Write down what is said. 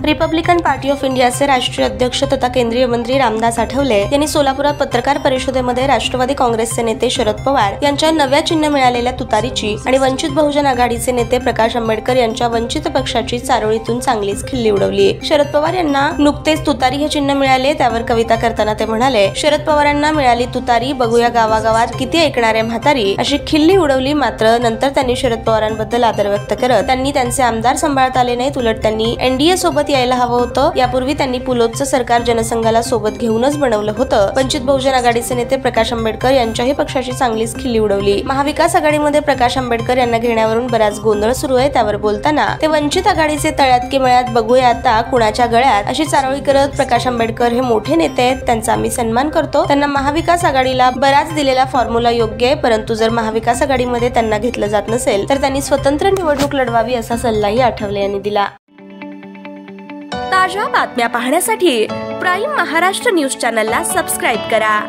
Republican party of इंडियाचे राष्ट्रीय अध्यक्ष तथा केंद्रीय मंत्री रामदास आठवले यांनी सोलापुरात पत्रकार परिषदेमध्ये राष्ट्रवादी काँग्रेसचे नेते शरद पवार यांच्या नव्या चिन्ह मिळालेल्या तुतारीची आणि वंचित बहुजन आघाडीचे नेते प्रकाश आंबेडकर यांच्या वंचित पक्षाची चारोळीतून चांगलीच खिल्ली उडवली। शरद पवार यांना नुकतेच तुतारी हे चिन्ह मिळाले, त्यावर कविता करताना ते म्हणाले, शरद पवारांना मिळाली तुतारी, बघूया गावागावात किती ऐकणारे म्हातारी, अशी खिल्ली उडवली। मात्र नंतर त्यांनी शरद पवारांबद्दल आदर व्यक्त करत त्यांनी त्यांचे आमदार सांभाळता आले नाहीत, उलट त्यांनी एनडीए सोबत यायला हवं होतं। यापूर्वी त्यांनी पुलोदचं सरकार जनसंघाला सोबत घेऊनच बनवलं होतं। वंचित बहुजन आघाडीचे नेते प्रकाश आंबेडकर यांच्याही पक्षाची चांगलीच खिल्ली उडवली। महाविकास आघाडीमध्ये प्रकाश आंबेडकर यांना घेण्यावरून बराच गोंधळ सुरू आहे, त्यावर बोलताना ते वंचित आघाडीचे तळ्यात की मळ्यात बघूया आता कुणाच्या गळ्यात, अशी चारोळी करत प्रकाश आंबेडकर हे मोठे नेते आहेत, त्यांचा आम्ही सन्मान करतो। त्यांना महाविकास आघाडीला बराच दिलेला फॉर्म्युला योग्य आहे, परंतु जर महाविकास आघाडीमध्ये त्यांना घेतलं जात नसेल तर त्यांनी स्वतंत्र निवडणूक लढवावी, असा सल्लाही आठवले यांनी दिला। ताज्या बातम्या पाहण्यासाठी प्राईम महाराष्ट्र न्यूज चॅनलला सबस्क्राईब करा।